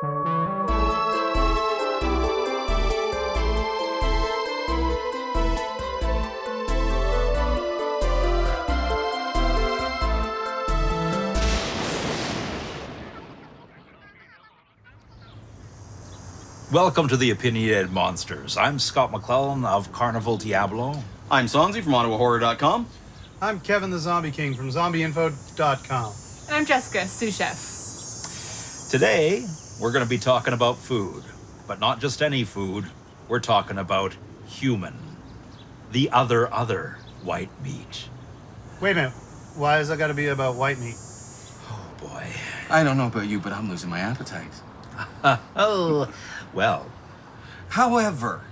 Welcome to the Opinionated Monsters. I'm Scott McClellan of Carnival Diablo. I'm Sonzi from OttawaHorror.com. I'm Kevin the Zombie King from ZombieInfo.com. And I'm Jessica, sous chef. Today, we're going to be talking about food, but not just any food. We're talking about human, the other white meat. Wait a minute. Why has that got to be about white meat? Oh boy. I don't know about you, but I'm losing my appetite. Oh, well. However,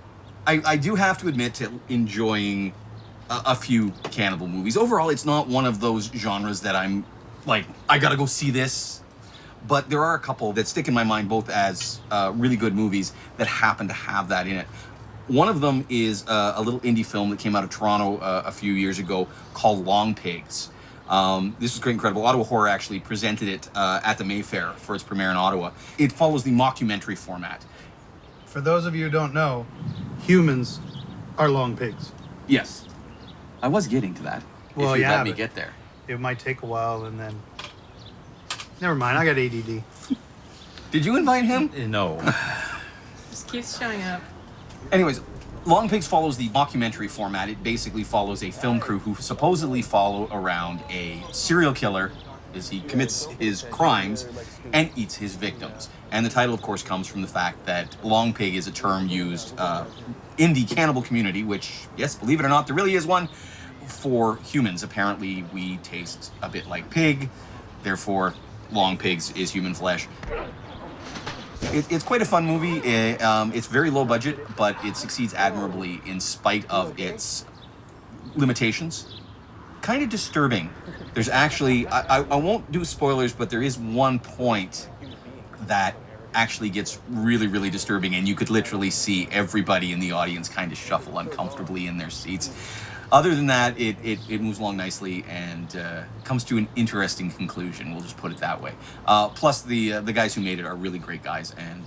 I do have to admit to enjoying a few cannibal movies. Overall, it's not one of those genres that I'm like, I gotta go see this. But there are a couple that stick in my mind both as really good movies that happen to have that in it. One of them is a little indie film that came out of Toronto a few years ago called Long Pigs. This was great, incredible. Ottawa Horror actually presented it at the Mayfair for its premiere in Ottawa. It follows the mockumentary format. For those of you who don't know, humans are long pigs. Yes. I was getting to that. Well, if you yeah, let me but get there. It might take a while and then... Never mind, I got ADD. Did you invite him? No. Just keeps showing up. Anyways, Long Pigs follows the mockumentary format. It basically follows a film crew who supposedly follow around a serial killer as he commits his crimes and eats his victims. And the title, of course, comes from the fact that long pig is a term used in the cannibal community, which, yes, believe it or not, there really is one, for humans. Apparently, we taste a bit like pig, therefore, long pigs is human flesh. It's quite a fun movie. It's very low budget, but it succeeds admirably in spite of its limitations. Kind of disturbing. There's actually, I won't do spoilers, but there is one point that actually gets really, really disturbing, and you could literally see everybody in the audience kind of shuffle uncomfortably in their seats. Other than that, it moves along nicely and comes to an interesting conclusion. We'll just put it that way. Plus, the guys who made it are really great guys, and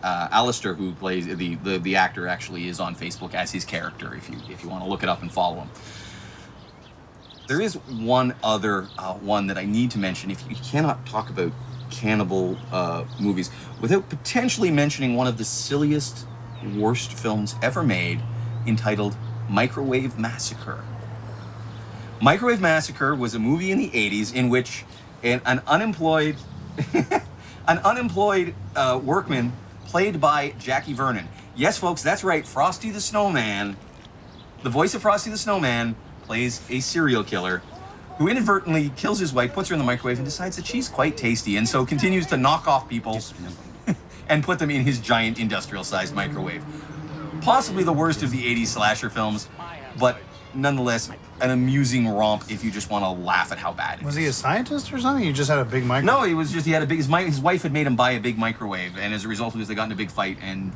Alistair, who plays the actor, actually is on Facebook as his character. If you want to look it up and follow him. There is one other one that I need to mention. If you cannot talk about cannibal movies without potentially mentioning one of the silliest, worst films ever made, entitled Microwave Massacre. Microwave Massacre was a movie in the 80s in which an unemployed workman played by Jackie Vernon. Yes, folks, that's right. Frosty the Snowman, the voice of Frosty the Snowman, plays a serial killer who inadvertently kills his wife, puts her in the microwave, and decides that she's quite tasty, and so continues to knock off people and put them in his giant industrial-sized microwave. Possibly the worst of the 80s slasher films, but nonetheless, an amusing romp if you just want to laugh at how bad it is. Was he a scientist or something? He just had a big microwave? No, he had a big, his wife had made him buy a big microwave, and as a result of this, they got in a big fight, and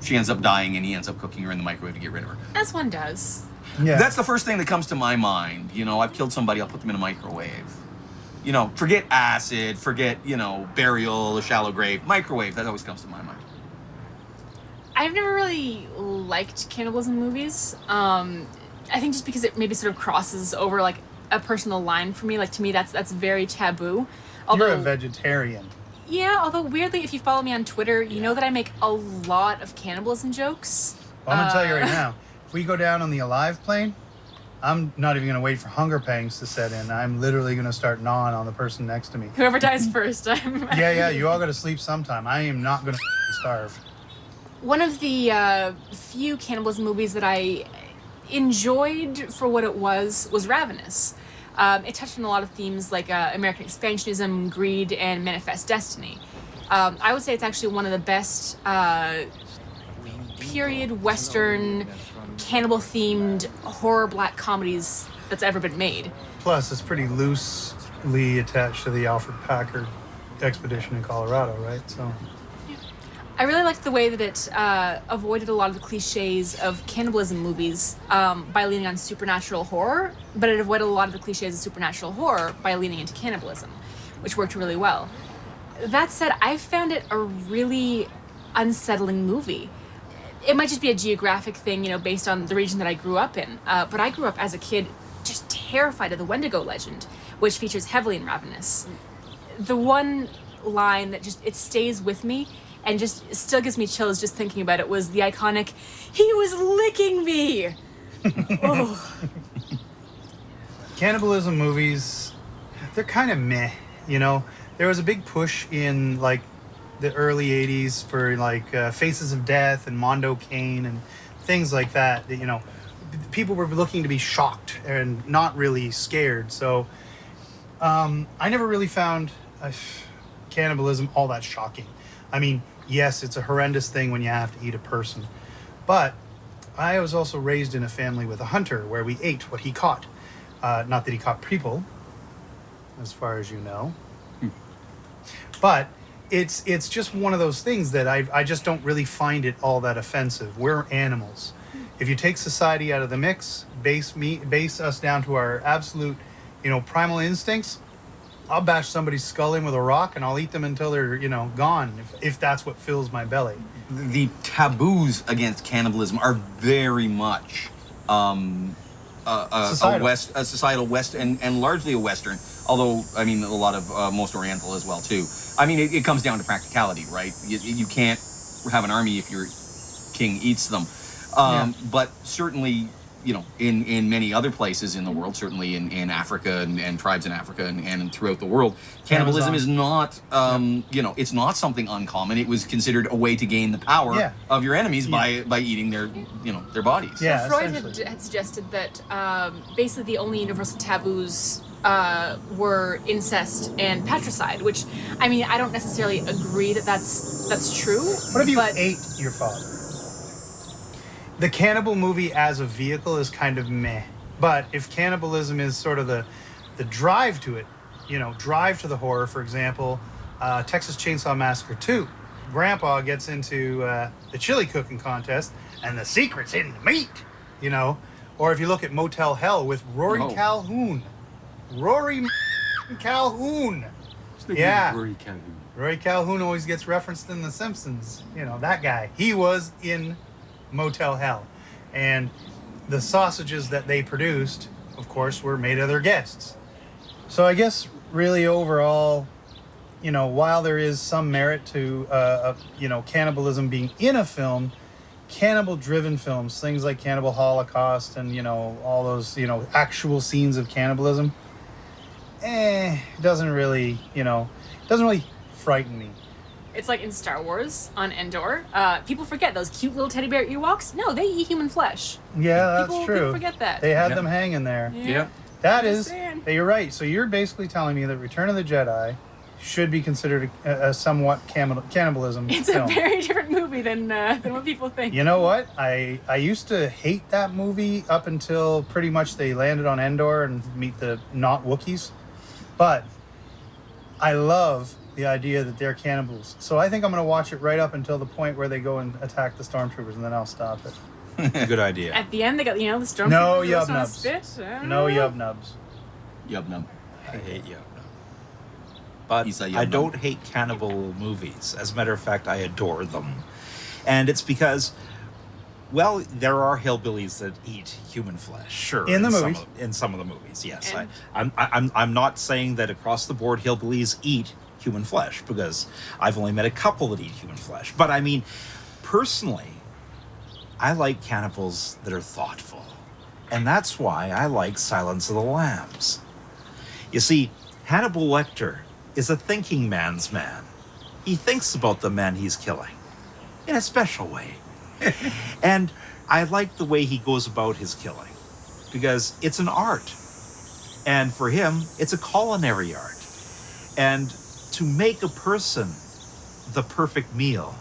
she ends up dying, and he ends up cooking her in the microwave to get rid of her. As one does. Yeah. That's the first thing that comes to my mind. You know, I've killed somebody, I'll put them in a microwave. You know, forget acid, forget, burial, a shallow grave. Microwave, that always comes to my mind. I've never really liked cannibalism movies. I think just because it maybe sort of crosses over like a personal line for me. Like to me, that's very taboo. You're a vegetarian. Yeah, although weirdly, if you follow me on Twitter, you know that I make a lot of cannibalism jokes. Well, I'm going to tell you right now, if we go down on the Alive plane, I'm not even going to wait for hunger pangs to set in. I'm literally going to start gnawing on the person next to me. Whoever dies first. Yeah, you all got to sleep sometime. I am not going to starve. One of the few cannibalism movies that I enjoyed for what it was Ravenous. It touched on a lot of themes like American expansionism, greed, and manifest destiny. I would say it's actually one of the best period Western cannibal-themed horror black comedies that's ever been made. Plus, it's pretty loosely attached to the Alfred Packard expedition in Colorado, right? So. I really liked the way that it avoided a lot of the cliches of cannibalism movies by leaning on supernatural horror, but it avoided a lot of the cliches of supernatural horror by leaning into cannibalism, which worked really well. That said, I found it a really unsettling movie. It might just be a geographic thing, based on the region that I grew up in. But I grew up as a kid just terrified of the Wendigo legend, which features heavily in Ravenous. The one line that it stays with me and just still gives me chills just thinking about it was the iconic, "He was licking me!" Oh. Cannibalism movies, they're kind of meh, There was a big push in, like, the early 80s for, like, Faces of Death and Mondo Cane and things like that, people were looking to be shocked and not really scared. So I never really found cannibalism all that shocking. I mean, yes, it's a horrendous thing when you have to eat a person. But I was also raised in a family with a hunter where we ate what he caught. Not that he caught people, as far as you know. But it's just one of those things that I just don't really find it all that offensive. We're animals. If you take society out of the mix, base us down to our absolute, primal instincts, I'll bash somebody's skull in with a rock and I'll eat them until they're, gone, if that's what fills my belly. The taboos against cannibalism are very much a societal West and largely a Western, although, I mean, a lot of most Oriental as well, too. I mean, it comes down to practicality, right? You can't have an army if your king eats them. But certainly, in many other places in the world, certainly in Africa and tribes in Africa and throughout the world, cannibalism is not, it's not something uncommon. It was considered a way to gain the power of your enemies by eating their bodies. Yeah, Freud had suggested that basically the only universal taboos were incest and patricide, which, I mean, I don't necessarily agree that that's true. What if you ate your father? The cannibal movie as a vehicle is kind of meh. But if cannibalism is sort of the drive to it, drive to the horror, for example, Texas Chainsaw Massacre 2, Grandpa gets into the chili cooking contest and the secret's in the meat, Or if you look at Motel Hell with Rory Calhoun. Rory Calhoun. Yeah. Rory Calhoun always gets referenced in The Simpsons. That guy. He was in Motel Hell. And the sausages that they produced, of course, were made of their guests. So I guess really overall, while there is some merit to, cannibalism being in a film, cannibal-driven films, things like Cannibal Holocaust and, all those, actual scenes of cannibalism, doesn't really frighten me. It's like in Star Wars on Endor. People forget those cute little teddy bear Ewoks. No, they eat human flesh. Yeah, that's true. People forget that. They had them hanging there. Yeah. That is, you're right. So you're basically telling me that Return of the Jedi should be considered a somewhat cannibalism It's film. a very different movie than what people think. You know what? I used to hate that movie up until pretty much they landed on Endor and meet the not Wookiees. But I love the idea that they're cannibals. So I think I'm going to watch it right up until the point where they go and attack the stormtroopers, and then I'll stop it. Good idea. At the end, they got, the stormtroopers. No yub nubs. Spit. No yub nubs. Yub nub. I hate yub nub. But I don't hate cannibal movies. As a matter of fact, I adore them. And it's because, well, there are hillbillies that eat human flesh, sure. In the movies. In some of the movies, yes. I'm not saying that across the board hillbillies eat human flesh, because I've only met a couple that eat human flesh. But I mean, personally, I like cannibals that are thoughtful. And that's why I like Silence of the Lambs. You see, Hannibal Lecter is a thinking man's man. He thinks about the men he's killing in a special way. And I like the way he goes about his killing, because it's an art. And for him, it's a culinary art. And to make a person the perfect meal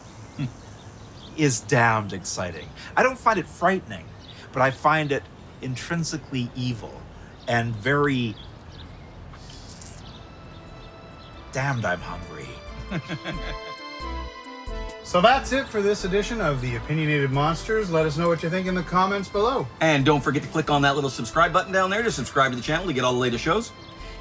is damned exciting. I don't find it frightening, but I find it intrinsically evil and very... Damned, I'm hungry. So that's it for this edition of the Opinionated Monsters. Let us know what you think in the comments below. And don't forget to click on that little subscribe button down there to subscribe to the channel to get all the latest shows.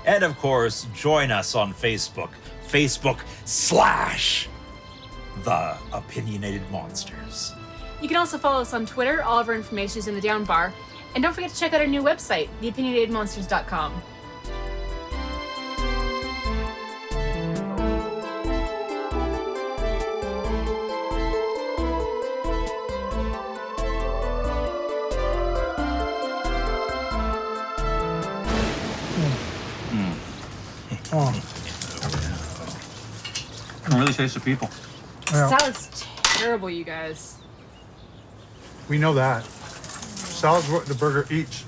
And of course, join us on Facebook, Facebook/The Opinionated Monsters. You can also follow us on Twitter. All of our information is in the down bar. And don't forget to check out our new website, theopinionatedmonsters.com. I can really taste the people. Yeah. Salad's terrible, you guys. We know that. Salad's what the burger eats.